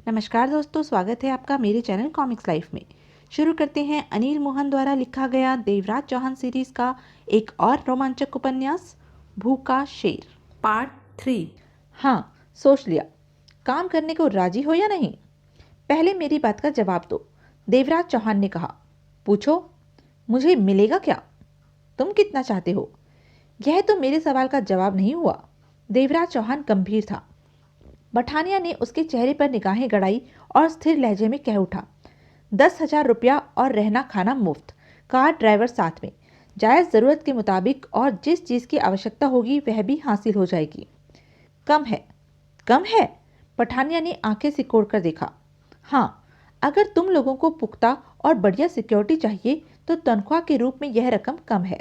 नमस्कार दोस्तों, स्वागत है आपका मेरे चैनल कॉमिक्स लाइफ में। शुरू करते हैं अनिल मोहन द्वारा लिखा गया देवराज चौहान सीरीज का एक और रोमांचक उपन्यास भूखा शेर पार्ट 3। हाँ, सोच लिया काम करने को राजी हो या नहीं? पहले मेरी बात का जवाब दो, देवराज चौहान ने कहा। पूछो, मुझे मिलेगा क्या? तुम कितना चाहते हो? यह तो मेरे सवाल का जवाब नहीं हुआ। देवराज चौहान गंभीर था। पठानिया ने उसके चेहरे पर निगाहें गड़ाई और स्थिर लहजे में कह उठा, 10,000 रुपया और रहना खाना मुफ्त, कार ड्राइवर साथ में, जायज़ ज़रूरत के मुताबिक और जिस चीज़ की आवश्यकता होगी वह भी हासिल हो जाएगी। कम है? कम है? पठानिया ने आंखें सिकोड़ कर देखा। हाँ, अगर तुम लोगों को पुख्ता और बढ़िया सिक्योरिटी चाहिए तो तनख्वाह के रूप में यह रकम कम है।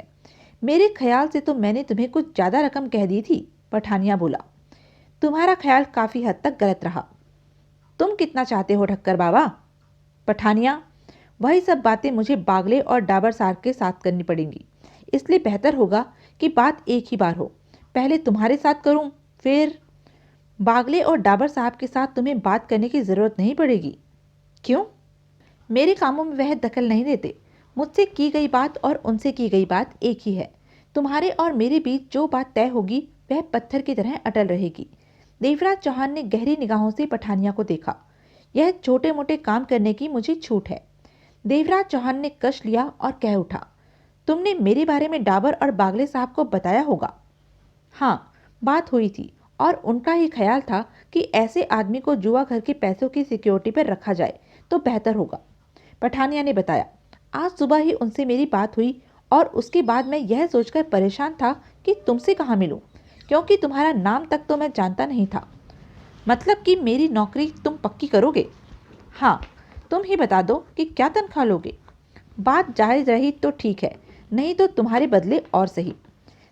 मेरे ख्याल से तो मैंने तुम्हें कुछ ज़्यादा रकम कह दी थी, पठानिया बोला। तुम्हारा ख्याल काफी हद तक गलत रहा। तुम कितना चाहते हो ठक्कर बाबा? पठानिया, वही सब बातें मुझे बागले और डाबर साहब के साथ करनी पड़ेंगी, इसलिए बेहतर होगा कि बात एक ही बार हो। पहले तुम्हारे साथ करूं, फिर बागले और डाबर साहब के साथ तुम्हें बात करने की जरूरत नहीं पड़ेगी। क्यों? मेरे कामों में वह दखल नहीं देते। मुझसे की गई बात और उनसे की गई बात एक ही है। तुम्हारे और मेरे बीच जो बात तय होगी वह पत्थर की तरह अटल रहेगी। देवराज चौहान ने गहरी निगाहों से पठानिया को देखा। यह छोटे मोटे काम करने की मुझे छूट है। देवराज चौहान ने कश लिया और कह उठा, तुमने मेरे बारे में डाबर और बागले साहब को बताया होगा? हाँ, बात हुई थी और उनका ही ख्याल था कि ऐसे आदमी को जुआ घर के पैसों की सिक्योरिटी पर रखा जाए तो बेहतर होगा, पठानिया ने बताया। आज सुबह ही उनसे मेरी बात हुई और उसके बाद मैं यह सोचकर परेशान था कि तुमसे कहाँ मिलूं, क्योंकि तुम्हारा नाम तक तो मैं जानता नहीं था। मतलब कि मेरी नौकरी तुम पक्की करोगे? हाँ, तुम ही बता दो कि क्या तनख्वाह लोगे। बात जायज़ रही तो ठीक है, नहीं तो तुम्हारे बदले और सही।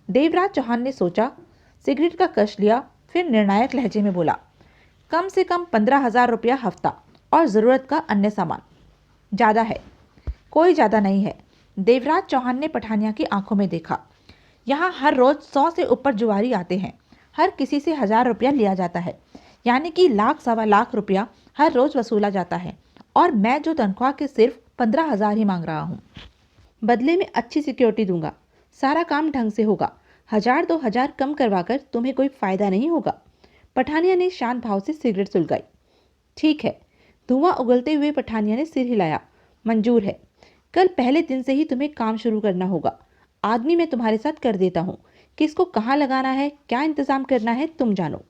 देवराज चौहान ने सोचा, सिगरेट का कश लिया, फिर निर्णायक लहजे में बोला, कम से कम 15,000 रुपया हफ्ता और ज़रूरत का अन्य सामान। ज़्यादा है? कोई ज़्यादा नहीं है। देवराज चौहान ने पठानिया की आंखों में देखा। यहाँ हर रोज़ 100 से ऊपर जुआरी आते हैं। हर किसी से 1,000 रुपया लिया जाता है, यानी कि लाख सवा लाख रुपया हर रोज़ वसूला जाता है। और मैं जो तनख्वाह के सिर्फ 15,000 ही मांग रहा हूँ। बदले में अच्छी सिक्योरिटी दूंगा, सारा काम ढंग से होगा। 1,000-2,000 कम करवाकर तुम्हें कोई फ़ायदा नहीं होगा। पठानिया ने शांत भाव से सिगरेट सुलगाई। ठीक है। धुआं उगलते हुए पठानिया ने सिर हिलाया। मंजूर है। कल पहले दिन से ही तुम्हें काम शुरू करना होगा। आदमी मैं तुम्हारे साथ कर देता हूँ। किसको कहाँ लगाना है, क्या इंतजाम करना है, तुम जानो।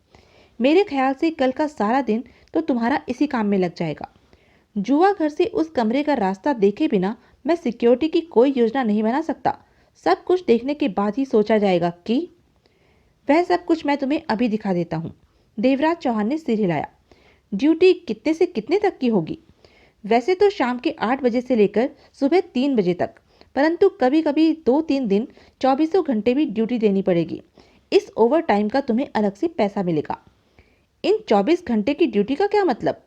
मेरे ख्याल से कल का सारा दिन तो तुम्हारा इसी काम में लग जाएगा। जुआ घर से उस कमरे का रास्ता देखे बिना मैं सिक्योरिटी की कोई योजना नहीं बना सकता। सब कुछ देखने के बाद ही सोचा जाएगा कि वह सब कुछ मैं तुम्हें अभी दिखा देता हूँ। देवराज चौहान ने सिर हिलाया। ड्यूटी कितने से कितने तक की होगी? वैसे तो शाम के 8 बजे से लेकर सुबह 3 बजे तक, परंतु कभी कभी 2-3 दिन 24 घंटे भी ड्यूटी देनी पड़ेगी। इस ओवर टाइम का तुम्हें अलग से पैसा मिलेगा। इन 24 घंटे की ड्यूटी का क्या मतलब?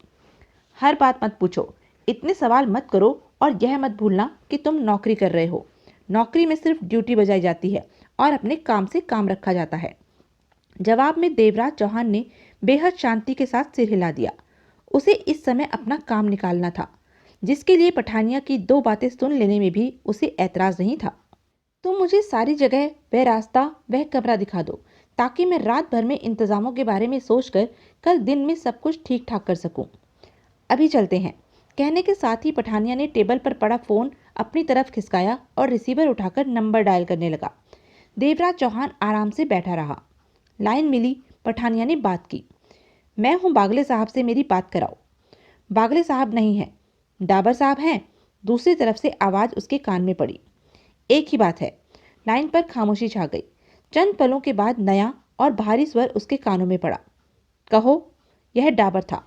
हर बात मत पूछो, इतने सवाल मत करो और यह मत भूलना कि तुम नौकरी कर रहे हो। नौकरी में सिर्फ ड्यूटी बजाई जाती है और अपने काम से काम रखा जाता है। जवाब में देवराज चौहान ने बेहद शांति के साथ सिर हिला दिया। उसे इस समय अपना काम निकालना था, जिसके लिए पठानिया की 2 बातें सुन लेने में भी उसे ऐतराज नहीं था। तुम मुझे सारी जगह, वह रास्ता, वह कमरा दिखा दो, ताकि मैं रात भर में इंतजामों के बारे में सोचकर कल दिन में सब कुछ ठीक ठाक कर सकूं। अभी चलते हैं। कहने के साथ ही पठानिया ने टेबल पर पड़ा फोन अपनी तरफ खिसकाया और रिसीवर उठाकर नंबर डायल करने लगा। देवराज चौहान आराम से बैठा रहा। लाइन मिली, पठानिया ने बात की। मैं हूँ बागले साहब से मेरी बात कराओ। बागले साहब नहीं है, डाबर साहब हैं। दूसरी तरफ से आवाज़ उसके कान में पड़ी। एक ही बात है। लाइन पर खामोशी छा गई। चंद पलों के बाद नया और भारी स्वर उसके कानों में पड़ा। कहो। यह डाबर था।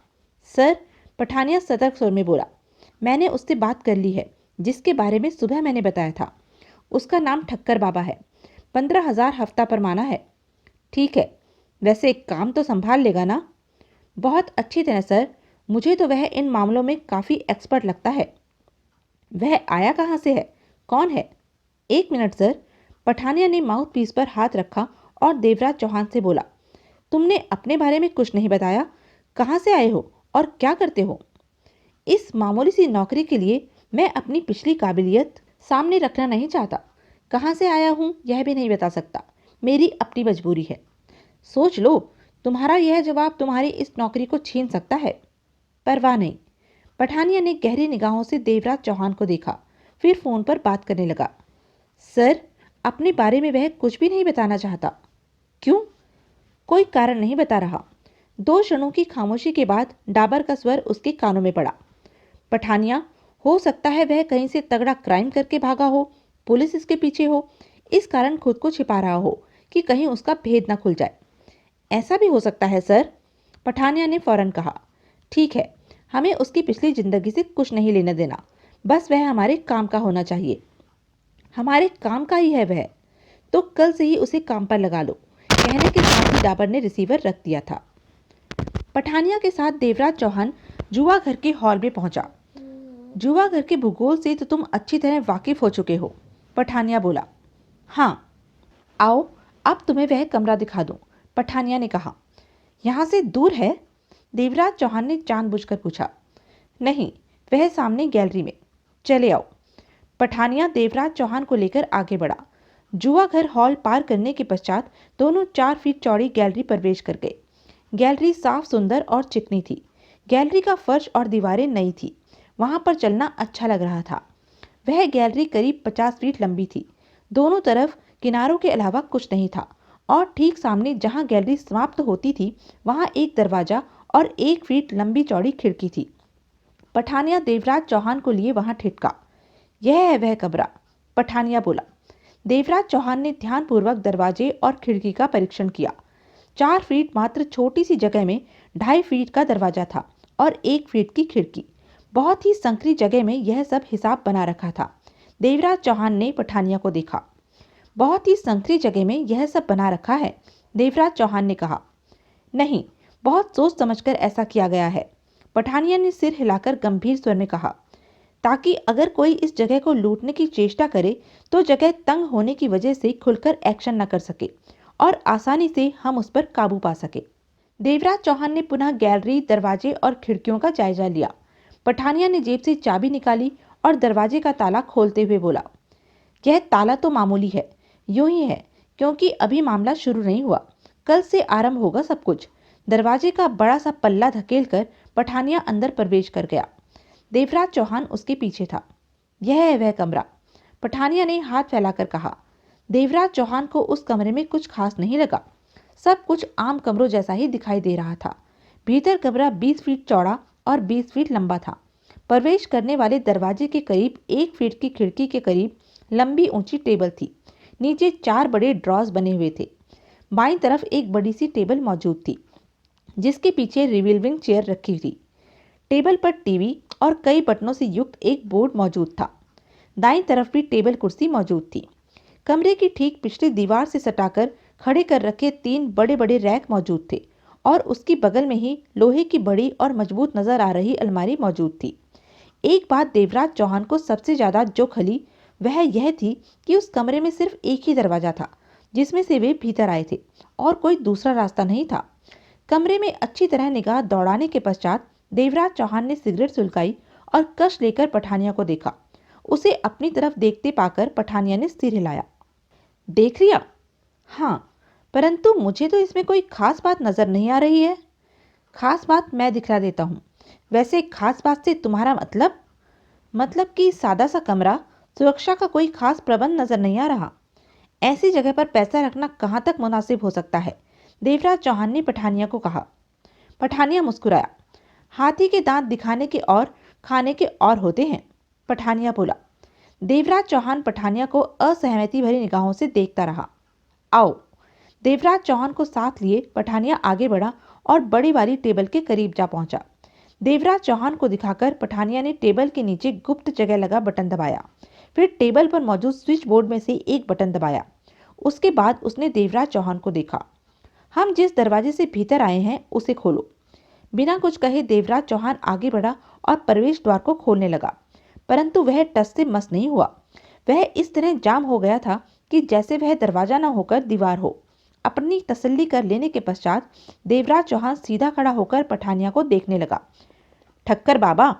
सर, पठानिया सतर्क स्वर में बोला, मैंने उससे बात कर ली है, जिसके बारे में सुबह मैंने बताया था। उसका नाम ठक्कर बाबा है। 15,000 हफ्ता परमाना है। ठीक है। वैसे एक काम तो संभाल लेगा ना? बहुत अच्छी तरह सर। मुझे तो वह इन मामलों में काफ़ी एक्सपर्ट लगता है। वह आया कहाँ से है? कौन है? 1 मिनट सर। पठानिया ने माउथ पीस पर हाथ रखा और देवराज चौहान से बोला, तुमने अपने बारे में कुछ नहीं बताया। कहाँ से आए हो और क्या करते हो? इस मामूली सी नौकरी के लिए मैं अपनी पिछली काबिलियत सामने रखना नहीं चाहता। कहाँ से आया हूँ यह भी नहीं बता सकता। मेरी अपनी मजबूरी है। सोच लो, तुम्हारा यह जवाब तुम्हारी इस नौकरी को छीन सकता है। परवाह नहीं। पठानिया ने गहरी निगाहों से देवराज चौहान को देखा, फिर फोन पर बात करने लगा। सर, अपने बारे में वह कुछ भी नहीं बताना चाहता। क्यों? कोई कारण नहीं बता रहा। 2 क्षणों की खामोशी के बाद डाबर का स्वर उसके कानों में पड़ा। पठानिया, हो सकता है वह कहीं से तगड़ा क्राइम करके भागा हो, पुलिस इसके पीछे हो, इस कारण खुद को छिपा रहा हो कि कहीं उसका भेद न खुल जाए। ऐसा भी हो सकता है सर, पठानिया ने फौरन कहा। ठीक है, हमें उसकी पिछली जिंदगी से कुछ नहीं लेना देना, बस वह हमारे काम का होना चाहिए। हमारे काम का ही है वह, तो कल से ही उसे काम पर लगा लो, कहने के साथ ही डाबर ने रिसीवर रख दिया था। पठानिया के साथ देवराज चौहान जुआ घर के हॉल में पहुंचा। जुआ घर के भूगोल से तो तुम अच्छी तरह वाकिफ हो चुके हो, पठानिया बोला। हाँ, आओ अब तुम्हें वह कमरा दिखा दूं, पठानिया ने कहा। यहाँ से दूर है? देवराज चौहान ने जानबूझकर पूछा। नहीं, वह सामने गैलरी में। चले आओ। पठानिया देवराज चौहान को लेकर आगे बढ़ा। जुआ घर हॉल पार करने के पश्चात दोनों 4 फीट चौड़ी गैलरी प्रवेश कर गए। गैलरी साफ, सुंदर और चिकनी थी। गैलरी का फर्श और दीवारें नई थी। वहां पर चलना अच्छा लग रहा था। वह गैलरी करीब 50 फीट लंबी थी। दोनों तरफ किनारों के अलावा कुछ नहीं था और ठीक सामने जहां गैलरी समाप्त होती थी वहां एक दरवाजा और 1 फीट लंबी चौड़ी खिड़की थी। पठानिया देवराज चौहान को लिए वहां ठिठका। यह है वह कमरा, पठानिया बोला। देवराज चौहान ने ध्यानपूर्वक दरवाजे और खिड़की का परीक्षण किया। 4 फीट मात्र छोटी सी जगह में 2.5 फीट का दरवाजा था और 1 फीट की खिड़की। बहुत ही संकरी जगह में यह सब हिसाब बना रखा था। देवराज चौहान ने पठानिया को देखा। बहुत ही संकरी जगह में यह सब बना रखा है, देवराज चौहान ने कहा। नहीं, बहुत सोच समझकर ऐसा किया गया है, पठानिया ने सिर हिलाकर गंभीर स्वर में कहा, ताकि अगर कोई इस जगह को लूटने की चेष्टा करे तो जगह तंग होने की वजह से खुलकर एक्शन न कर सके और आसानी से हम उस पर काबू पा सके। देवराज चौहान ने पुनः गैलरी, दरवाजे और खिड़कियों का जायजा लिया। पठानिया ने जेब से चाबी निकाली और दरवाजे का ताला खोलते हुए बोला, यह ताला तो मामूली है, यूं ही है क्योंकि अभी मामला शुरू नहीं हुआ, कल से आरंभ होगा सब कुछ। दरवाजे का बड़ा सा पल्ला धकेलकर पठानिया अंदर प्रवेश कर गया। देवराज चौहान उसके पीछे था। यह है वह कमरा, पठानिया ने हाथ फैलाकर कहा। देवराज चौहान को उस कमरे में कुछ खास नहीं लगा। सब कुछ आम कमरों जैसा ही दिखाई दे रहा था। भीतर कमरा 20 फीट चौड़ा और 20 फीट लंबा था। प्रवेश करने वाले दरवाजे के करीब 1 फीट की खिड़की के करीब लंबी ऊंची टेबल थी। नीचे 4 बड़े ड्रॉज बने हुए थे। बाईं तरफ एक बड़ी सी टेबल मौजूद थी जिसके पीछे रिवॉल्विंग चेयर रखी थी। टेबल पर टीवी और कई बटनों से युक्त एक बोर्ड मौजूद था। दाईं तरफ भी टेबल कुर्सी मौजूद थी। कमरे की ठीक पिछली दीवार से सटाकर खड़े कर रखे 3 बड़े बड़े रैक मौजूद थे और उसकी बगल में ही लोहे की बड़ी और मजबूत नजर आ रही अलमारी मौजूद थी। एक बात देवराज चौहान को सबसे ज्यादा जो खली वह यह थी कि उस कमरे में सिर्फ एक ही दरवाजा था जिसमें से वे भीतर आए थे और कोई दूसरा रास्ता नहीं था। कमरे में अच्छी तरह निगाह दौड़ाने के पश्चात देवराज चौहान ने सिगरेट सुलगाई और कश लेकर पठानिया को देखा। उसे अपनी तरफ देखते पाकर पठानिया ने सिर हिलाया। देख रिया? हाँ, परंतु मुझे तो इसमें कोई खास बात नजर नहीं आ रही है। खास बात मैं दिखला देता हूँ। वैसे खास बात से तुम्हारा मतलब कि सादा सा कमरा, सुरक्षा का कोई खास प्रबंध नजर नहीं आ रहा। ऐसी जगह पर पैसा रखना कहाँ तक मुनासिब हो सकता है, देवराज चौहान ने पठानिया को कहा। पठानिया मुस्कुराया। हाथी के दांत दिखाने के और खाने के और होते हैं, पठानिया बोला। देवराज चौहान पठानिया को असहमति भरी निगाहों से देखता रहा। आओ। देवराज चौहान को साथ लिए पठानिया आगे बढ़ा और बड़ी वाली टेबल के करीब जा पहुंचा। देवराज चौहान को दिखाकर पठानिया ने टेबल के नीचे गुप्त जगह लगा बटन दबाया। फिर टेबल पर मौजूद स्विच बोर्ड में से एक बटन दबाया। उसके बाद उसने देवराज चौहान को देखा। हम जिस दरवाजे से भीतर आए हैं उसे खोलो। बिना कुछ कहे देवराज चौहान आगे बढ़ा और प्रवेश द्वार को खोलने लगा, परंतु वह टस से मस नहीं हुआ। वह इस तरह जाम हो गया था कि जैसे वह दरवाजा न होकर दीवार हो अपनी तसल्ली कर लेने के पश्चात देवराज चौहान सीधा खड़ा होकर पठानिया को देखने लगा। ठक्कर बाबा,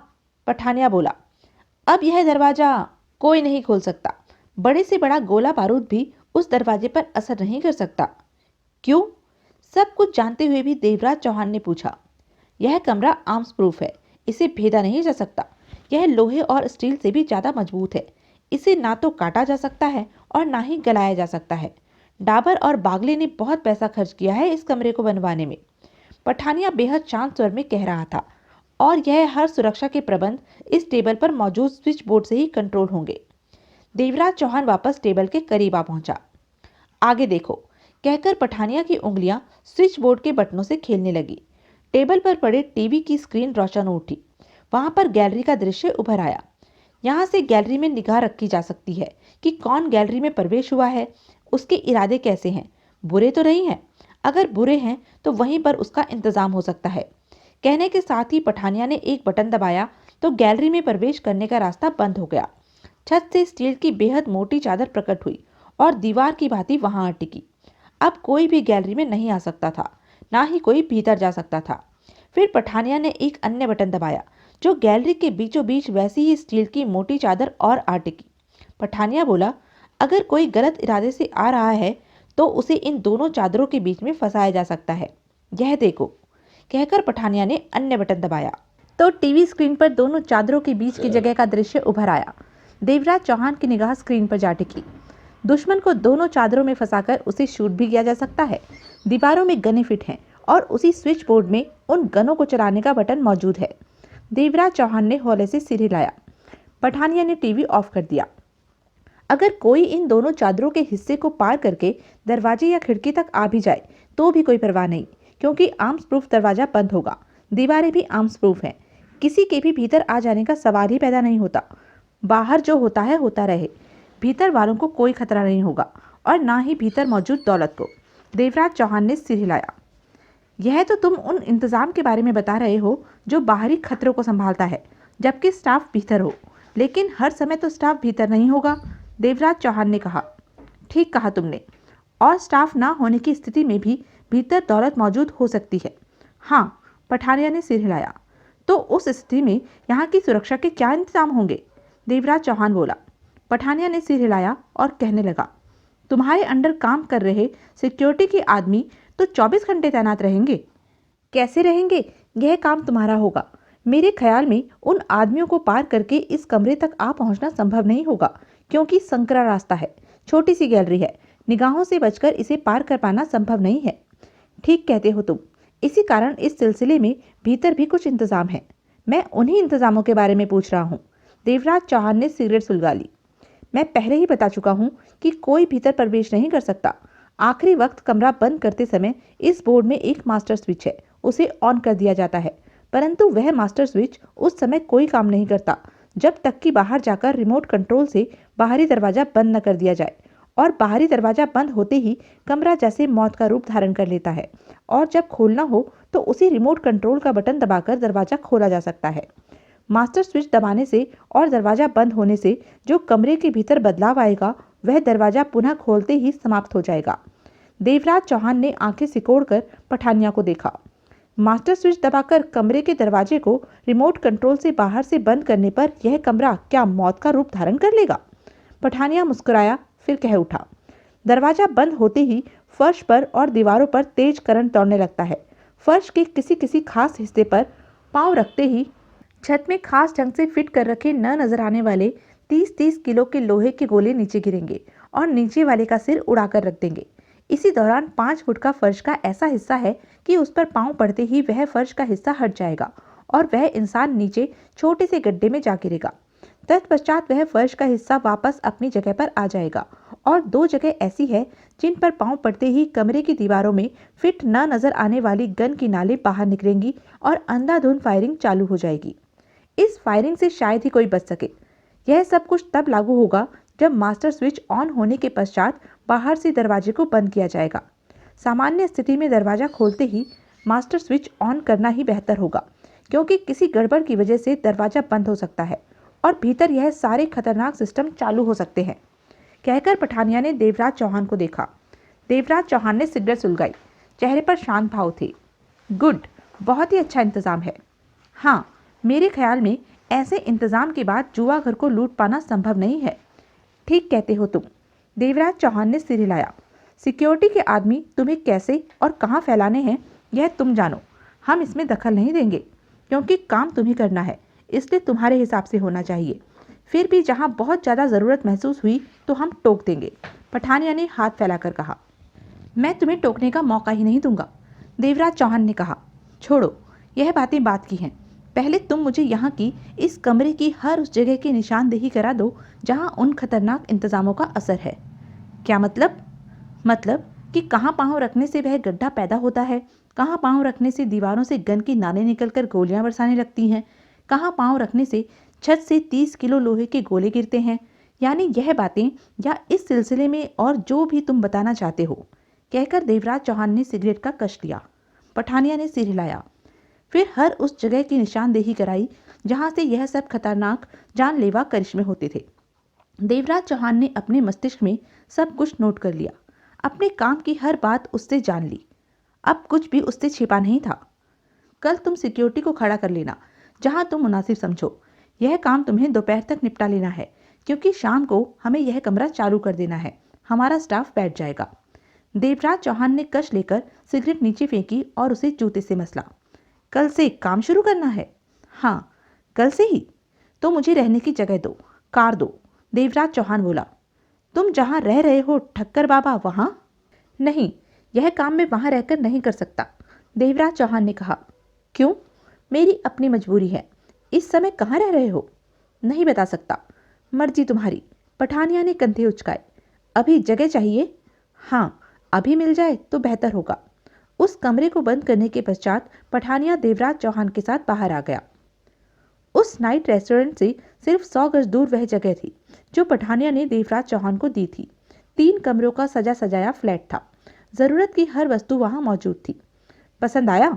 पठानिया बोला, अब यह दरवाजा कोई नहीं खोल सकता। बड़े से बड़ा गोला बारूद भी उस दरवाजे पर असर नहीं कर सकता। क्यों? सब कुछ जानते हुए भी देवराज चौहान ने पूछा। यह कमरा आर्म्स प्रूफ है, इसे भेदा नहीं जा सकता। यह लोहे और स्टील से भी ज्यादा मजबूत है। इसे ना तो काटा जा सकता है और ना ही गलाया जा सकता है। डाबर और बागले ने बहुत पैसा खर्च किया है इस कमरे को बनवाने में। पठानिया बेहद शांत स्वर में कह रहा था, और यह हर सुरक्षा के प्रबंध इस टेबल पर मौजूद स्विच बोर्ड से ही कंट्रोल होंगे। देवराज चौहान वापस टेबल के करीब आ पहुंचा। आगे देखो, कहकर पठानिया की उंगलियां स्विच बोर्ड के बटनों से खेलने लगी। टेबल पर पड़े टीवी की स्क्रीन रोशन उठी। वहां पर गैलरी का दृश्य उभर आया। यहाँ से गैलरी में निगाह रखी जा सकती है कि कौन गैलरी में प्रवेश हुआ है, उसके इरादे कैसे हैं। बुरे तो नहीं हैं। अगर बुरे हैं तो वहीं पर उसका इंतजाम हो सकता है। कहने के साथ ही पठानिया ने एक बटन दबाया तो गैलरी में प्रवेश करने का रास्ता बंद हो गया। छत से स्टील की बेहद मोटी चादर प्रकट हुई और दीवार की भांति वहां टिकी। अब कोई भी गैलरी में नहीं आ सकता था, ना ही कोई भीतर जा सकता था। फिर पठानिया ने एक अन्य बटन दबाया, जो गैलरी के बीचों बीच वैसी ही स्टील की मोटी चादर और आ टिकी। पठानिया बोला, अगर कोई गलत इरादे से आ रहा है तो उसे इन दोनों चादरों के बीच में फंसाया जा सकता है। यह देखो, कहकर पठानिया ने अन्य बटन दबाया तो टीवी स्क्रीन पर दोनों चादरों के बीच की जगह का दृश्य उभर आया। देवराज चौहान की निगाह स्क्रीन पर जा टिकी। दुश्मन को दोनों चादरों में फंसाकर उसे शूट भी किया जा सकता है। दीवारों में गने फिट हैं और उसी स्विच बोर्ड में उन गनों को चलाने का बटन मौजूद है। देवराज चौहान ने हौले से सिर हिलाया। पठानिया ने टीवी ऑफ कर दिया। अगर कोई इन दोनों चादरों के हिस्से को पार करके दरवाजे या खिड़की तक आ भी जाए तो भी कोई परवाह नहीं, क्योंकि आर्म्स प्रूफ दरवाजा बंद होगा। दीवारें भी आर्म्स प्रूफ हैं। किसी के भी भीतर आ जाने का सवाल ही पैदा नहीं होता। बाहर जो होता है होता रहे, भीतर वालों को कोई खतरा नहीं होगा, और ना ही भीतर मौजूद दौलत को। देवराज चौहान ने सिर हिलाया। यह तो तुम उन इंतजाम के बारे में बता रहे हो जो बाहरी खतरों को संभालता है, जबकि स्टाफ भीतर हो। लेकिन हर समय तो स्टाफ भीतर नहीं होगा, देवराज चौहान ने कहा। ठीक कहा तुमने, और स्टाफ ना होने की स्थिति में भी भीतर दौलत मौजूद हो सकती है। हाँ, पठानिया ने सिर हिलाया। तो उस स्थिति में यहाँ की सुरक्षा के क्या इंतजाम होंगे? देवराज चौहान बोला। पठानिया ने सिर हिलाया और कहने लगा, तुम्हारे अंडर काम कर रहे सिक्योरिटी के आदमी तो 24 घंटे तैनात रहेंगे। कैसे रहेंगे? यह काम तुम्हारा होगा। मेरे ख्याल में उन आदमियों को पार करके इस कमरे तक आ पहुंचना संभव नहीं होगा, क्योंकि संकरा रास्ता है, छोटी सी गैलरी है, निगाहों से बचकर इसे पार कर पाना संभव नहीं है। ठीक कहते हो तुम। इसी कारण इस सिलसिले में भीतर भी कुछ इंतजाम है। मैं उन्हीं इंतजामों के बारे में पूछ रहा हूँ। देवराज चौहान ने सिगरेट सुलगा ली। मैं पहले ही बता चुका हूँ कि कोई भीतर प्रवेश नहीं कर सकता। आखिरी वक्त कमरा बंद करते समय इस बोर्ड में एक मास्टर स्विच है, उसे ऑन कर दिया जाता है, परंतु वह मास्टर स्विच उस समय कोई काम नहीं करता जब तक कि बाहर जाकर रिमोट कंट्रोल से बाहरी दरवाजा बंद न कर दिया जाए। और बाहरी दरवाजा बंद होते ही कमरा जैसे मौत का रूप धारण कर लेता है, और जब खोलना हो तो उसी रिमोट कंट्रोल का बटन दबाकर दरवाजा खोला जा सकता है। मास्टर स्विच दबाने से और दरवाजा बंद होने से जो कमरे के भीतर बदलाव आएगा वह दरवाजा पुनः खोलते ही समाप्त हो जाएगा। देवराज चौहान ने आंखें सिकोड़कर पठानिया को देखा। मास्टर स्विच दबाकर कमरे के दरवाजे को रिमोट कंट्रोल से बाहर से बंद करने पर यह कमरा क्या मौत का रूप धारण कर लेगा? पठानिया मुस्कुराया, फिर कह उठा। दरवाजा बंद होते ही फर्श पर और दीवारों पर तेज करंट दौड़ने लगता है। फर्श के किसी किसी खास हिस्से पर पांव रखते ही छत में खास ढंग से फिट कर रखे न नजर आने वाले 30-30 किलो के लोहे के गोले नीचे गिरेंगे और नीचे वाले का सिर उड़ाकर रख देंगे। इसी दौरान 5 फुट का फर्श का ऐसा हिस्सा है कि उस पर पांव पड़ते ही वह फर्श का हिस्सा हट जाएगा और वह इंसान नीचे छोटे से गड्ढे में जा गिरेगा। तत्पश्चात वह फर्श का हिस्सा वापस अपनी जगह पर आ जाएगा, और 2 जगह ऐसी है जिन पर पांव पड़ते ही कमरे की दीवारों में फिट न नजर आने वाली गन की नालें बाहर निकलेंगी और अंधाधुंध फायरिंग चालू हो जाएगी। इस फायरिंग से शायद ही कोई बच सके। यह सब कुछ तब लागू होगा जब मास्टर स्विच ऑन होने के पश्चात बाहर से दरवाजे को बंद किया जाएगा। सामान्य स्थिति में दरवाजा खोलते ही मास्टर स्विच ऑन करना ही बेहतर होगा, क्योंकि किसी गड़बड़ की वजह से दरवाजा बंद हो सकता है और भीतर यह सारे खतरनाक सिस्टम चालू हो सकते हैं। कहकर पठानिया ने देवराज चौहान को देखा। देवराज चौहान ने सिगरेट सुलगाई। चेहरे पर शांत भाव थे। गुड, बहुत ही अच्छा इंतजाम है। हाँ, मेरे ख्याल में ऐसे इंतजाम के बाद जुआ घर को लूट पाना संभव नहीं है। ठीक कहते हो तुम। देवराज चौहान ने सिर हिलाया। सिक्योरिटी के आदमी तुम्हें कैसे और कहाँ फैलाने हैं यह तुम जानो। हम इसमें दखल नहीं देंगे, क्योंकि काम तुम्हें करना है, इसलिए तुम्हारे हिसाब से होना चाहिए। फिर भी जहाँ बहुत ज़्यादा ज़रूरत महसूस हुई तो हम टोक देंगे, पठानिया ने हाथ फैलाकर कहा। मैं तुम्हें टोकने का मौका ही नहीं दूंगा, देवराज चौहान ने कहा। छोड़ो, यह बातें बात की हैं। पहले तुम मुझे यहाँ की इस कमरे की हर उस जगह की निशानदेही करा दो जहाँ उन खतरनाक इंतजामों का असर है। क्या मतलब? मतलब कि कहाँ पाँव रखने से वह गड्ढा पैदा होता है, कहाँ पाँव रखने से दीवारों से गन की नालें निकलकर गोलियां बरसाने लगती हैं, कहाँ पाँव रखने से छत से 30 किलो लोहे के गोले गिरते हैं। यानी यह बातें या इस सिलसिले में और जो भी तुम बताना चाहते हो, कहकर देवराज चौहान ने सिगरेट का कश लिया। पठानिया ने सिर हिलाया। फिर हर उस जगह की निशानदेही कराई जहाँ से यह सब खतरनाक जानलेवा करिश्मे होते थे। देवराज चौहान ने अपने मस्तिष्क में सब कुछ नोट कर लिया, अपने काम की हर बात उससे जान ली। अब कुछ भी उससे छिपा नहीं था। कल तुम सिक्योरिटी को खड़ा कर लेना जहां तुम मुनासिब समझो। यह काम तुम्हें दोपहर तक निपटा लेना है, क्योंकि शाम को हमें यह कमरा चालू कर देना है। हमारा स्टाफ बैठ जाएगा। देवराज चौहान ने कश लेकर सिगरेट नीचे फेंकी और उसे जूते से मसला। कल से काम शुरू करना है? हाँ, कल से ही। तो मुझे रहने की जगह दो, कार दो, देवराज चौहान बोला। तुम जहाँ रह रहे हो ठक्कर बाबा, वहाँ? नहीं, यह काम मैं वहाँ रहकर नहीं कर सकता, देवराज चौहान ने कहा। क्यों? मेरी अपनी मजबूरी है। इस समय कहाँ रह रहे हो? नहीं बता सकता, मर्जी तुम्हारी, पठानिया ने कंधे उचकाए। अभी जगह चाहिए? हाँ, अभी मिल जाए तो बेहतर होगा। उस कमरे को बंद करने के पश्चात पठानिया देवराज चौहान के साथ बाहर आ गया। उस नाइट रेस्टोरेंट से सिर्फ 100 गज दूर वह जगह थी जो पठानिया ने देवराज चौहान को दी थी। 3 कमरों का सजा सजाया फ्लैट था। जरूरत की हर वस्तु वहां मौजूद थी। पसंद आया?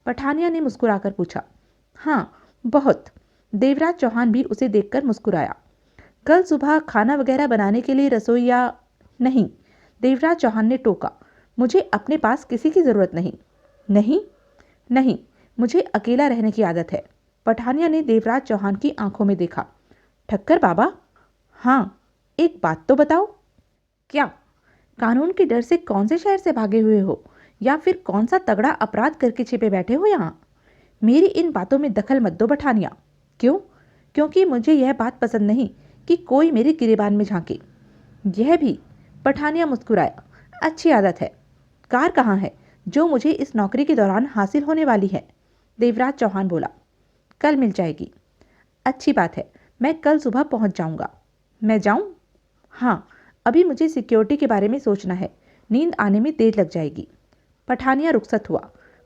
पठानिया ने मुस्कुराकर पूछा। हाँ, बहुत। देवराज चौहान भी उसे देखकर मुस्कुराया। कल सुबह खाना वगैरह बनाने के लिए रसोईया? नहीं, देवराज चौहान ने टोका। मुझे अपने पास किसी की जरूरत नहीं। नहीं? नहीं, मुझे अकेला रहने की आदत है। पठानिया ने देवराज चौहान की आंखों में देखा। ठक्कर बाबा? हाँ, एक बात तो बताओ। क्या? कानून के डर से कौन से शहर से भागे हुए हो, या फिर कौन सा तगड़ा अपराध करके छिपे बैठे हो यहाँ? मेरी इन बातों में दखल मत दो पठानिया। क्यों? क्योंकि मुझे यह बात पसंद नहीं कि कोई मेरी गिरेबान में झांके। यह भी? पठानिया मुस्कुराया। अच्छी आदत है। कार कहाँ है जो मुझे इस नौकरी के दौरान हासिल होने वाली है? देवराज चौहान बोला। कल मिल जाएगी। अच्छी बात है, मैं कल सुबह पहुंच जाऊंगा। मैं जाऊं? हाँ, अभी मुझे सिक्योरिटी के बारे में सोचना है। नींद आने में देर लग जाएगी। पठानिया रुखसत हुआ।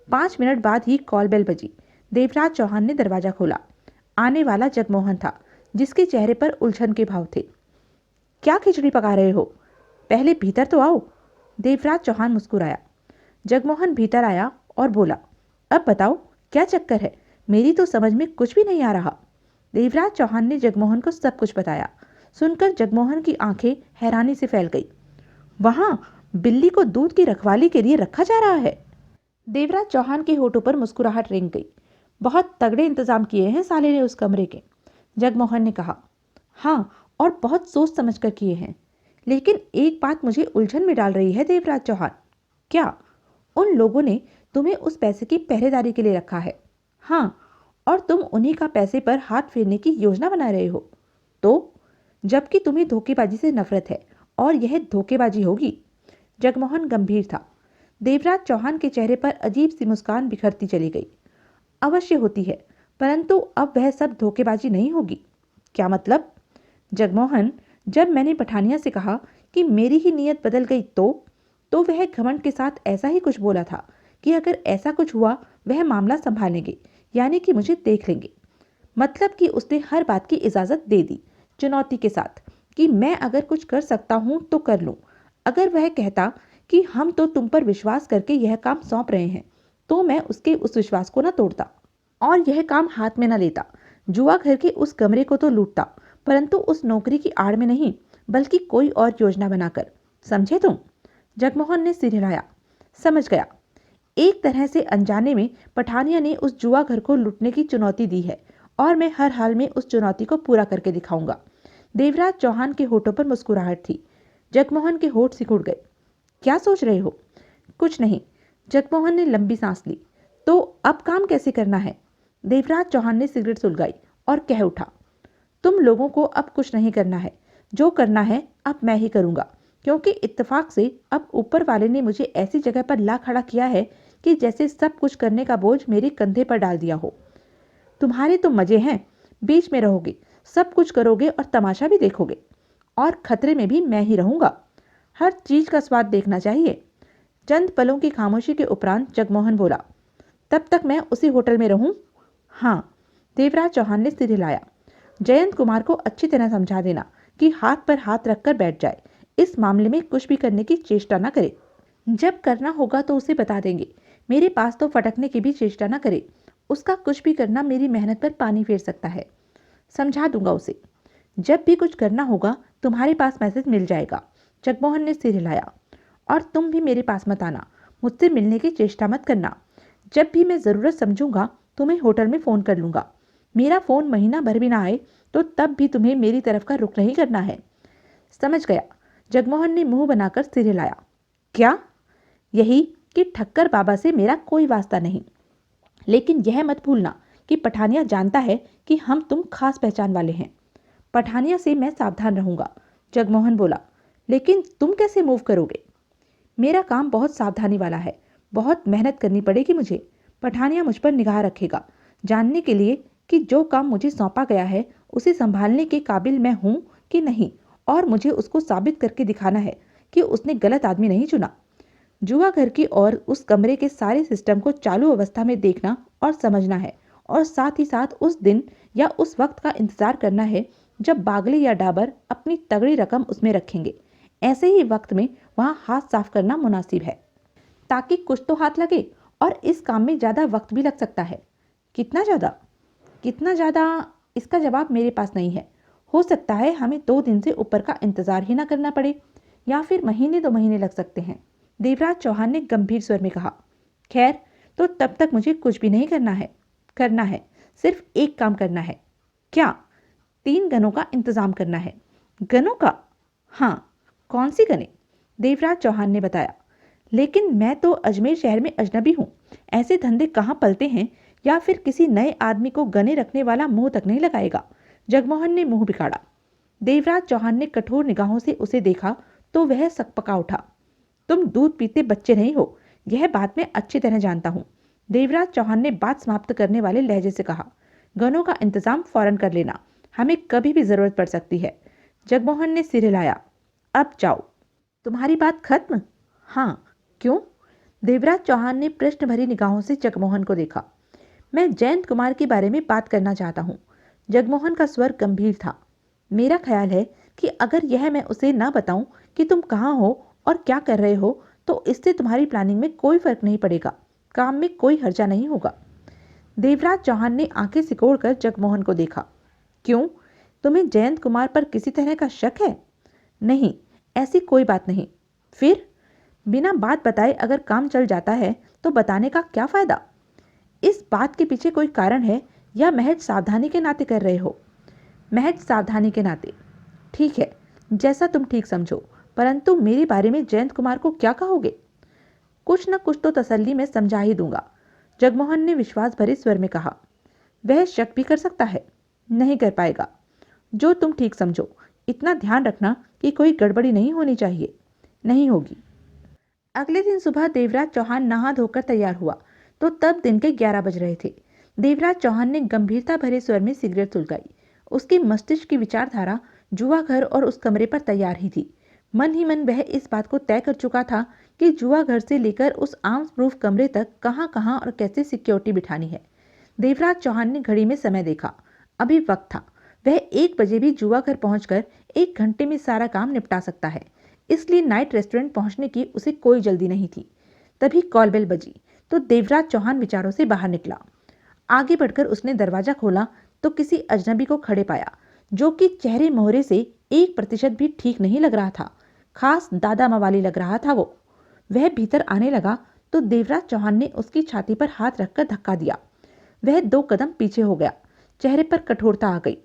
5 मिनट बाद ही कॉल बेल बजी। देवराज चौहान ने दरवाजा खोला। आने वाला जगमोहन था, जिसके चेहरे पर उलझन के भाव थे। क्या खिचड़ी पका रहे हो? पहले भीतर तो आओ। देवराज चौहान मुस्कुराया। जगमोहन भीतर आया और बोला, अब बताओ क्या चक्कर है? मेरी तो समझ में कुछ भी नहीं आ रहा। देवराज चौहान ने जगमोहन को सब कुछ बताया। सुनकर जगमोहन की आंखें हैरानी से फैल गई। वहां बिल्ली को दूध की रखवाली के लिए रखा जा रहा है? देवराज चौहान के होठों पर मुस्कुराहट रेंग गई। बहुत तगड़े इंतजाम किए हैं साले ने उस कमरे के, जगमोहन ने कहा। हाँ, और बहुत सोच समझ कर किए हैं। लेकिन एक बात मुझे उलझन में डाल रही है देवराज चौहान। क्या? उन लोगों ने तुम्हें उस पैसे की पहरेदारी के लिए रखा है? हाँ, और तुम उन्हीं का पैसे पर हाथ फेरने की योजना बना रहे हो। तो जबकि तुम्हें धोखेबाजी से नफरत है, और यह धोखेबाजी होगी। जगमोहन गंभीर था। देवराज चौहान के चेहरे पर अजीब सी मुस्कान बिखरती चली गई। अवश्य होती है, परंतु अब वह सब धोखेबाजी नहीं होगी। क्या मतलब? जगमोहन, जब मैंने पठानिया से कहा कि मेरी ही नीयत बदल गई तो वह घमंड के साथ ऐसा ही कुछ बोला था कि अगर ऐसा कुछ हुआ वह मामला संभालेंगे, यानी कि मुझे देख लेंगे। मतलब कि उसने हर बात की इजाज़त दे दी, चुनौती के साथ, कि मैं अगर कुछ कर सकता हूँ तो कर लूँ। अगर वह कहता कि हम तो तुम पर विश्वास करके यह काम सौंप रहे हैं, तो मैं उसके उस विश्वास को न तोड़ता और यह काम हाथ में न लेता। जुआ घर के उस कमरे को तो लूटता, परंतु उस नौकरी की आड़ में नहीं, बल्कि कोई और योजना बनाकर। समझे तुम? जगमोहन ने सिर हिलाया। समझ गया। एक तरह से अनजाने में पठानिया ने उस जुआ घर को लूटने की चुनौती दी है और मैं हर हाल में उस चुनौती को पूरा करके दिखाऊंगा। देवराज चौहान के होठों पर मुस्कुराहट थी। जगमोहन के होठ सिकुड़ गए। क्या सोच रहे हो? कुछ नहीं। जगमोहन ने लंबी सांस ली। तो अब काम कैसे करना है? देवराज चौहान ने सिगरेट सुलगाई और कह उठा, तुम लोगों को अब कुछ नहीं करना है। जो करना है अब मैं ही करूंगा, क्योंकि इत्तेफाक से अब ऊपर वाले ने मुझे ऐसी जगह पर ला खड़ा किया है कि जैसे सब कुछ करने का बोझ मेरे कंधे पर डाल दिया हो। तुम्हारे तो मजे हैं, बीच में रहोगे, सब कुछ करोगे और तमाशा भी देखोगे, और खतरे में भी मैं ही रहूंगा। हर चीज का स्वाद देखना चाहिए। चंद पलों की खामोशी के उपरांत जगमोहन बोला, तब तक मैं उसी होटल में रहूं? हाँ। देवराज चौहान ने सिर हिलाया। जयंत कुमार को अच्छी तरह समझा देना कि हाथ पर हाथ रखकर बैठ जाए। इस मामले में कुछ भी करने की चेष्टा न करे। जब करना होगा तो उसे बता देंगे। मेरे पास तो फटकने की भी चेष्टा न करे। उसका कुछ भी करना मेरी मेहनत पर पानी फेर सकता है। समझा दूंगा उसे। जब भी कुछ करना होगा तुम्हारे पास मैसेज मिल जाएगा। जगमोहन ने सिर हिलाया। और तुम भी मेरे पास मत आना। मुझसे मिलने की चेष्टा मत करना। जब भी मैं ज़रूरत समझूंगा तुम्हें होटल में फ़ोन कर लूँगा। मेरा फ़ोन महीना भर भी ना आए तो तब भी तुम्हें मेरी तरफ का रुख नहीं करना है। समझ गया। जगमोहन ने मुंह बनाकर सिर हिलाया। क्या? यही कि ठक्कर बाबा से मेरा कोई वास्ता नहीं। लेकिन यह मत भूलना कि पठानिया जानता है कि हम तुम खास पहचान वाले हैं। पठानिया से मैं सावधान रहूंगा। जगमोहन बोला। लेकिन तुम कैसे मूव करोगे? मेरा काम बहुत सावधानी वाला है। बहुत मेहनत करनी पड़ेगी मुझे। पठानिया मुझ पर निगाह रखेगा, जानने के लिए कि जो काम मुझे सौंपा गया है उसे संभालने के काबिल मैं हूं कि नहीं, और मुझे उसको साबित करके दिखाना है कि उसने गलत आदमी नहीं चुना। जुआ घर की और उस कमरे के सारे सिस्टम को चालू अवस्था में देखना और समझना है, और साथ ही साथ उस दिन या उस वक्त का इंतजार करना है जब बागले या डाबर अपनी तगड़ी रकम उसमें रखेंगे। ऐसे ही वक्त में वहां हाथ साफ करना मुनासिब है, ताकि कुछ तो हाथ लगे। और इस काम में ज़्यादा वक्त भी लग सकता है। कितना ज़्यादा? कितना ज़्यादा, इसका जवाब मेरे पास नहीं है। हो सकता है हमें 2 दिन से ऊपर का इंतजार ही ना करना पड़े, या फिर महीने 2 महीने लग सकते हैं। देवराज चौहान ने गंभीर स्वर में कहा। खैर, तो तब तक मुझे कुछ भी नहीं करना है। सिर्फ एक काम करना है। क्या? 3 गनों का इंतजाम करना है। गनों का? हाँ। कौन सी गनें? देवराज चौहान ने बताया। लेकिन मैं तो अजमेर शहर में अजनबी हूँ। ऐसे धंधे कहाँ पलते हैं, या फिर किसी नए आदमी को गने रखने वाला मुंह तक नहीं लगाएगा। जगमोहन ने मुंह बिगाड़ा। देवराज चौहान ने कठोर निगाहों से उसे देखा तो वह सकपका उठा। तुम दूध पीते बच्चे नहीं हो, यह बात मैं अच्छी तरह जानता हूँ। देवराज चौहान ने बात समाप्त करने वाले लहजे से कहा। गनों का इंतजाम फौरन कर लेना, हमें कभी भी जरूरत पड़ सकती है। जगमोहन ने सिर हिलाया। अब जाओ। तुम्हारी बात खत्म? हाँ। क्यों? देवराज चौहान ने प्रश्न भरी निगाहों से जगमोहन को देखा। मैं जयंत कुमार के बारे में बात करना चाहता हूँ। जगमोहन का स्वर गंभीर था। मेरा ख्याल है कि अगर यह मैं उसे ना बताऊं कि तुम कहाँ हो और क्या कर रहे हो, तो इससे तुम्हारी प्लानिंग में कोई फर्क नहीं पड़ेगा। काम में कोई हर्जा नहीं होगा। देवराज चौहान ने आंखें सिकोड़कर जगमोहन को देखा। क्यों? तुम्हें जयंत कुमार पर किसी तरह का शक है? नहीं, ऐसी कोई बात नहीं। फिर? बिना बात बताए अगर काम चल जाता है तो बताने का क्या फायदा? इस बात के पीछे कोई कारण है, या महज सावधानी के नाते कर रहे हो? महज सावधानी के नाते। ठीक है, जैसा तुम ठीक समझो, परंतु मेरे बारे में जयंत कुमार को क्या कहोगे? कुछ न कुछ तो तसल्ली में समझा ही दूंगा। जगमोहन ने विश्वास भरे स्वर में कहा। वह शक भी कर सकता है? नहीं कर पाएगा। जो तुम ठीक समझो। इतना ध्यान रखना कि कोई गड़बड़ी नहीं होनी चाहिए। नहीं होगी। अगले दिन सुबह देवराज चौहान नहा धोकर तैयार हुआ तो तब दिन के 11 बज रहे थे। देवराज चौहान ने गंभीरता भरे स्वर में सिगरेट सुलगाई। उसकी मस्तिष्क की विचारधारा जुआ घर और उस कमरे पर तैयार ही थी। मन ही मन वह इस बात को तय कर चुका था कि जुआ घर से लेकर उस आर्म्स प्रूफ कमरे तक कहां कहां और कैसे सिक्योरिटी बिठानी है। देवराज चौहान ने घड़ी में समय देखा। अभी वक्त था। वह 1 बजे भी जुआ घर पहुंचकर 1 घंटे में सारा काम निपटा सकता है। इसलिए नाइट रेस्टोरेंट पहुंचने की उसे कोई जल्दी नहीं थी। तभी कॉल बेल बजी तो देवराज चौहान विचारों से बाहर निकला। आगे बढ़कर उसने दरवाजा खोला तो किसी अजनबी को खड़े पाया, जो कि चेहरे मोहरे से 1% भी ठीक नहीं लग रहा था। खास दादा मवाली लग रहा था वो। वह भीतर आने लगा तो देवराज चौहान ने उसकी छाती पर हाथ रखकर धक्का दिया। वह 2 कदम पीछे हो गया। चेहरे पर कठोरता आ गई।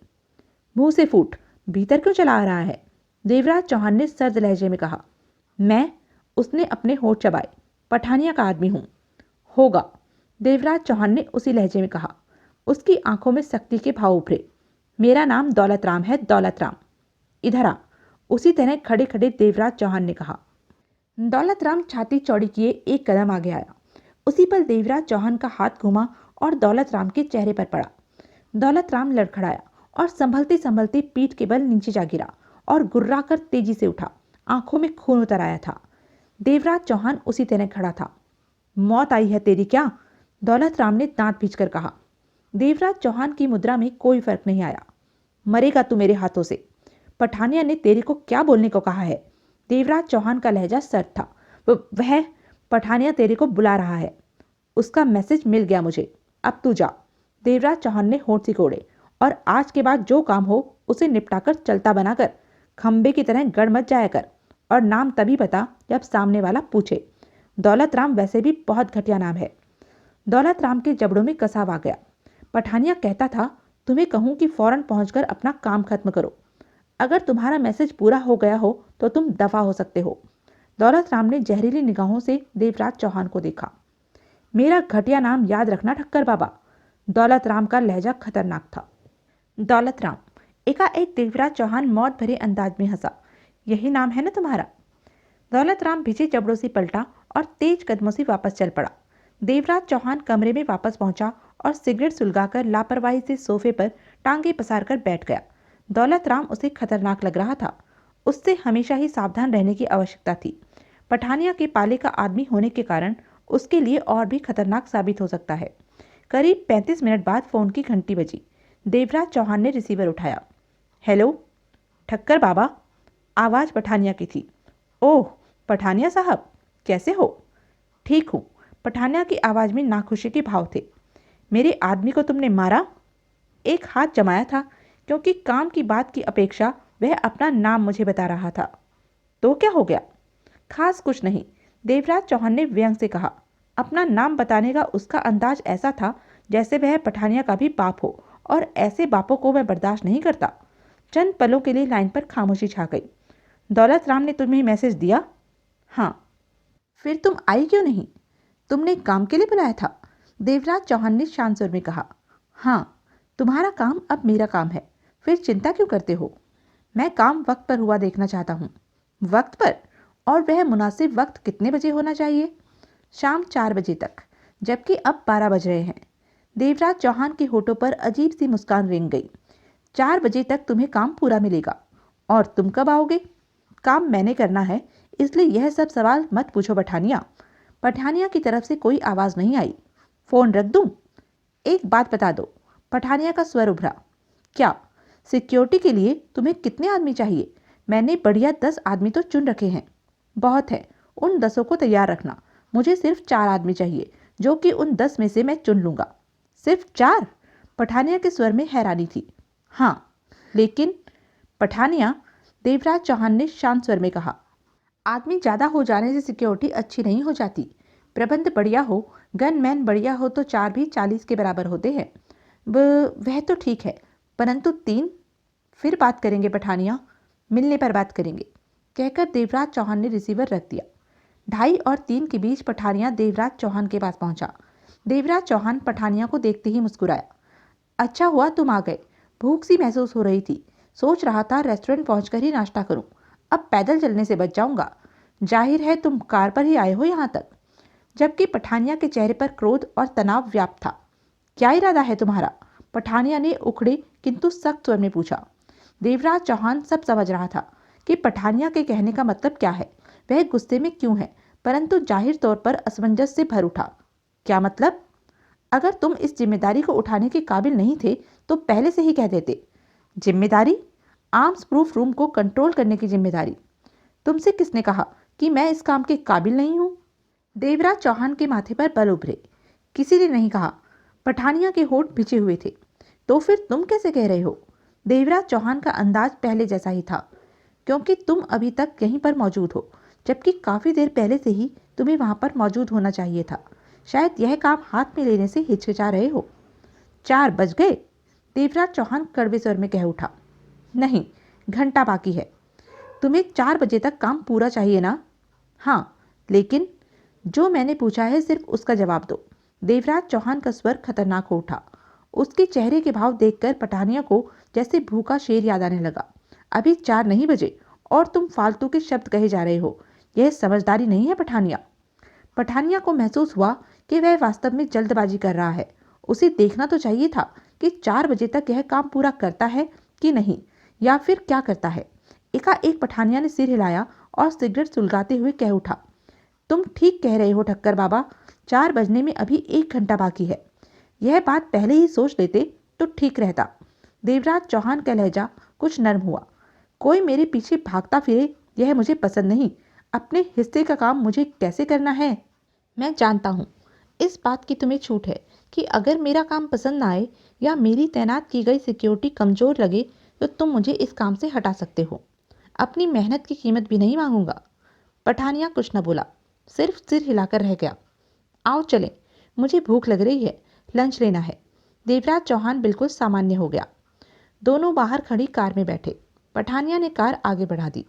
मुंह से फूट, भीतर क्यों चला आ रहा है? देवराज चौहान ने सर्द लहजे में कहा। मैं? उसने अपने होठ चबाए। पठानिया का आदमी हूं। होगा, देवराज चौहान ने उसी लहजे में कहा। उसकी आंखों में सख्ती के भाव उभरे। मेरा नाम दौलत राम है, दौलत राम। इधर आ, उसी तरह खड़े खड़े देवराज चौहान ने कहा। दौलत राम छाती चौड़ी किए 1 कदम आगे आया। उसी पर देवराज चौहान का हाथ घुमा और दौलत राम के चेहरे पर पड़ा। दौलत राम लड़खड़ाया और संभलते संभलते पीठ के बल नीचे जा गिरा और गुर्राकर तेजी से उठा। आंखों में खून उतर आया था। देवराज चौहान उसी तरह खड़ा था। मौत आई है तेरी क्या? दौलत राम ने दांत भींचकर कहा। देवराज चौहान की मुद्रा में कोई फर्क नहीं आया। मरेगा तू मेरे हाथों से। पठानिया ने तेरे को क्या बोलने को कहा है? देवराज चौहान का लहजा सर्द था। वह पठानिया तेरे को बुला रहा है। उसका मैसेज मिल गया मुझे। अब तू जा। देवराज चौहान ने होंठ सिकोड़े। और आज के बाद जो काम हो उसे निपटाकर चलता बनाकर, खंबे की तरह गड़ मत जाया कर। और नाम तभी बता जब सामने वाला पूछे। दौलत राम वैसे भी बहुत घटिया नाम है। दौलत राम के जबड़ों में कसाव आ गया। पठानिया कहता था तुम्हें कहूं कि फौरन पहुंचकर अपना काम खत्म करो। अगर तुम्हारा मैसेज पूरा हो गया हो तो तुम दफा हो सकते हो। दौलत राम ने जहरीली निगाहों से देवराज चौहान को देखा। मेरा घटिया नाम याद रखना ठक्कर बाबा। दौलत राम का लहजा खतरनाक था। दौलत राम, एकाएक देवराज चौहान मौत भरे अंदाज में हंसा। यही नाम है ना तुम्हारा? दौलत राम भिजे जबड़ों से पलटा और तेज कदमों से वापस चल पड़ा। देवराज चौहान कमरे में वापस पहुंचा और सिगरेट सुलगाकर लापरवाही से सोफे पर टांगे पसार कर बैठ गया। दौलत राम उसे खतरनाक लग रहा था। उससे हमेशा ही सावधान रहने की आवश्यकता थी। पठानिया के पाले का आदमी होने के कारण उसके लिए और भी खतरनाक साबित हो सकता है। करीब 35 मिनट बाद फोन की घंटी बजी। देवराज चौहान ने रिसीवर उठाया। हेलो, ठक्कर बाबा। आवाज़ पठानिया की थी। ओह, पठानिया साहब, कैसे हो? ठीक हूँ। पठानिया की आवाज़ में नाखुशी के भाव थे। मेरे आदमी को तुमने मारा? एक हाथ जमाया था क्योंकि काम की बात की अपेक्षा वह अपना नाम मुझे बता रहा था। तो क्या हो गया? खास कुछ नहीं, देवराज चौहान ने व्यंग से कहा। अपना नाम बताने का उसका अंदाज ऐसा था जैसे वह पठानिया का भी बाप हो, और ऐसे बापों को मैं बर्दाश्त नहीं करता। चंद पलों के लिए लाइन पर खामोशी छा गई। दौलत राम ने तुम्हें मैसेज दिया? हाँ। फिर तुम आई क्यों नहीं? तुमने काम के लिए बुलाया था? देवराज चौहान ने शांत स्वर में कहा। हाँ, तुम्हारा काम अब मेरा काम है, फिर चिंता क्यों करते हो? मैं काम वक्त पर हुआ देखना चाहता हूँ। वक्त पर? और वह मुनासिब वक्त कितने बजे होना चाहिए? शाम 4 बजे तक, जबकि अब 12 बज रहे हैं। देवराज चौहान के होठों पर अजीब सी मुस्कान रेंग गई। 4 बजे तक तुम्हें काम पूरा मिलेगा। और तुम कब आओगे? काम मैंने करना है, इसलिए यह सब सवाल मत पूछो पठानिया। पठानिया की तरफ से कोई आवाज़ नहीं आई। फ़ोन रख दूं? एक बात बता दो। पठानिया का स्वर उभरा। क्या? सिक्योरिटी के लिए तुम्हें कितने आदमी चाहिए? मैंने बढ़िया 10 आदमी तो चुन रखे हैं। बहुत है, उन 10 को तैयार रखना। मुझे सिर्फ 4 आदमी चाहिए, जो कि उन 10 में से मैं चुन लूँगा। सिर्फ 4? पठानिया के स्वर में हैरानी थी। हाँ, लेकिन पठानिया, देवराज चौहान ने शांत स्वर में कहा। आदमी ज़्यादा हो जाने से सिक्योरिटी अच्छी नहीं हो जाती। प्रबंध बढ़िया हो, गनमैन बढ़िया हो तो 4 भी 40 के बराबर होते हैं। वह तो ठीक है, परंतु 3? फिर बात करेंगे पठानिया, मिलने पर बात करेंगे, कहकर देवराज चौहान ने रिसीवर रख दिया। 2:30 और 3 के बीच पठानिया देवराज चौहान के पास पहुंचा। देवराज चौहान पठानिया को देखते ही मुस्कुराया। अच्छा हुआ तुम आ गए। भूख सी महसूस हो रही थी। सोच रहा था रेस्टोरेंट पहुंचकर ही नाश्ता करूं। अब पैदल चलने से बच जाऊंगा। जाहिर है तुम कार पर ही आए हो यहाँ तक। जबकि पठानिया के चेहरे पर क्रोध और तनाव व्याप्त था। क्या इरादा है तुम्हारा? पठानिया ने उखड़े किंतु सख्त स्वर में पूछा। देवराज चौहान सब समझ रहा था कि पठानिया के कहने का मतलब क्या है, वह गुस्से में क्यों है, परंतु जाहिर तौर पर असमंजस से भर उठा। क्या मतलब? अगर तुम इस जिम्मेदारी को उठाने के काबिल नहीं थे तो पहले से ही कह देते। जिम्मेदारी? आर्म्स प्रूफ रूम को कंट्रोल करने की जिम्मेदारी। तुमसे किसने कहा कि मैं इस काम के काबिल नहीं हूं? देवराज चौहान के माथे पर बल उभरे। किसी ने नहीं कहा। पठानिया के होठ भिजे हुए थे। तो फिर तुम कैसे कह रहे हो? देवराज चौहान का अंदाज पहले जैसा ही था। क्योंकि तुम अभी तक यहीं पर मौजूद हो, जबकि काफी देर पहले से ही तुम्हें वहाँ पर मौजूद होना चाहिए था। शायद यह काम हाथ में लेने से हिचकिचा रहे हो। 4 बज गए? देवराज चौहान कड़वे स्वर में कह उठा। नहीं, घंटा बाकी है। तुम्हें 4 बजे तक काम पूरा चाहिए ना? हाँ, लेकिन जो मैंने पूछा है सिर्फ उसका जवाब दो। देवराज चौहान का स्वर खतरनाक हो उठा। उसके चेहरे के भाव देखकर पठानिया को जैसे भूखा शेर याद आने लगा। अभी 4 नहीं बजे और तुम फालतू के शब्द कहे जा रहे हो। यह समझदारी नहीं है पठानिया। पठानिया को महसूस हुआ कि वह वास्तव में जल्दबाजी कर रहा है। उसे देखना तो चाहिए था कि 4 बजे तक यह काम पूरा करता है कि नहीं, या फिर क्या करता है। एकाएक पठानिया ने सिर हिलाया और सिगरेट सुलगाते हुए कह उठा। तुम ठीक कह रहे हो ठक्कर बाबा, 4 बजने में अभी 1 घंटा बाकी है। यह बात पहले ही सोच लेते तो ठीक रहता। देवराज चौहान का लहजा कुछ नर्म हुआ। कोई मेरे पीछे भागता फिरे यह मुझे पसंद नहीं। अपने हिस्से का काम मुझे कैसे करना है मैं जानता हूँ। इस बात की तुम्हें छूट है कि अगर मेरा काम पसंद ना आए या मेरी तैनात की गई सिक्योरिटी कमज़ोर लगे तो तुम मुझे इस काम से हटा सकते हो। अपनी मेहनत की कीमत भी नहीं मांगूंगा। पठानिया कुछ न बोला, सिर्फ सिर हिलाकर रह गया। आओ चलें, मुझे भूख लग रही है, लंच लेना है। देवराज चौहान बिल्कुल सामान्य हो गया। दोनों बाहर खड़ी कार में बैठे। पठानिया ने कार आगे बढ़ा दी।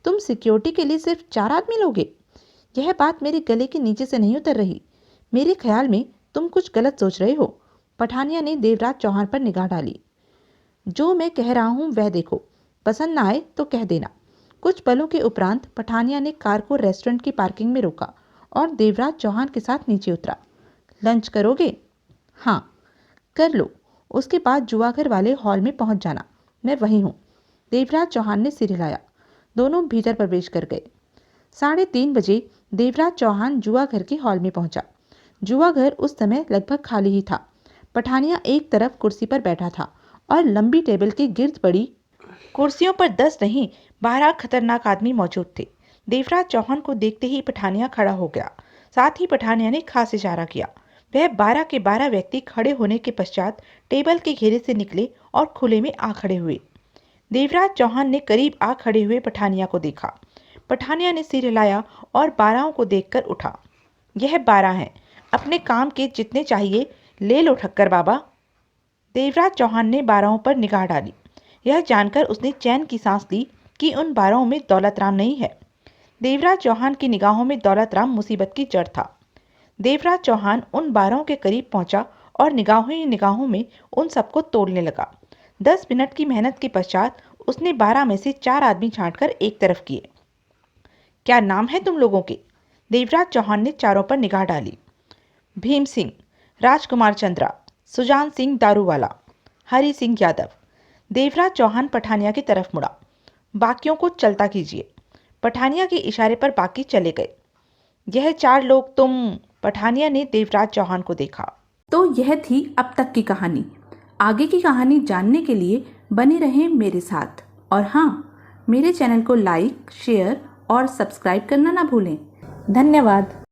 तुम सिक्योरिटी के लिए सिर्फ 4 आदमी लोगे? यह बात मेरे गले के नीचे से नहीं उतर रही। मेरे ख्याल में तुम कुछ गलत सोच रहे हो। पठानिया ने देवराज चौहान पर निगाह डाली। जो मैं कह रहा हूँ वह देखो, पसंद ना आए तो कह देना। कुछ पलों के उपरांत पठानिया ने कार को रेस्टोरेंट की पार्किंग में रोका और देवराज चौहान के साथ नीचे उतरा। लंच करोगे? हाँ, कर लो। उसके बाद जुआघर वाले हॉल में पहुंच जाना, मैं वहीं हूँ। देवराज चौहान ने सिर हिलाया। दोनों भीतर प्रवेश कर गए। 3:30 बजे देवराज चौहान जुआघर के हॉल में पहुंचा। जुआघर उस समय लगभग खाली ही था। पठानिया एक तरफ कुर्सी पर बैठा था और लंबी टेबल के गिर्द पड़ी कुर्सियों पर 10 नहीं 12 खतरनाक आदमी मौजूद थे। देवराज चौहान को देखते ही पठानिया खड़ा हो गया। साथ ही पठानिया ने खास इशारा किया। वह 12 के 12 व्यक्ति खड़े होने के पश्चात टेबल के घेरे से निकले और खुले में आ खड़े हुए। देवराज चौहान ने करीब आ खड़े हुए पठानिया को देखा। पठानिया ने सिर हिलाया और 12 को देखकर उठा। यह 12 हैं, अपने काम के जितने चाहिए ले लो ठक्कर बाबा। देवराज चौहान ने 12 पर निगाह डाली। यह जानकर उसने चैन की सांस ली कि उन 12 में दौलत राम नहीं है। देवराज चौहान की निगाहों में दौलत राम मुसीबत की जड़ था। देवराज चौहान उन 12 के करीब पहुंचा और निगाहों ही निगाहों में उन सबको तोड़ने लगा। 10 मिनट की मेहनत के पश्चात उसने 12 में से 4 आदमी छांटकर एक तरफ किए। क्या नाम है तुम लोगों के? देवराज चौहान ने चारों पर निगाह डाली। भीम सिंह, राजकुमार चंद्रा, सुजान सिंह दारूवाला, हरि सिंह यादव। देवराज चौहान पठानिया की तरफ मुड़ा। बाकियों को चलता कीजिए। पठानिया के इशारे पर बाकी चले गए। यह 4 लोग तुम? पठानिया ने देवराज चौहान को देखा। तो यह थी अब तक की कहानी। आगे की कहानी जानने के लिए बने रहें मेरे साथ। और हाँ, मेरे चैनल को लाइक, शेयर और सब्सक्राइब करना ना भूलें। धन्यवाद।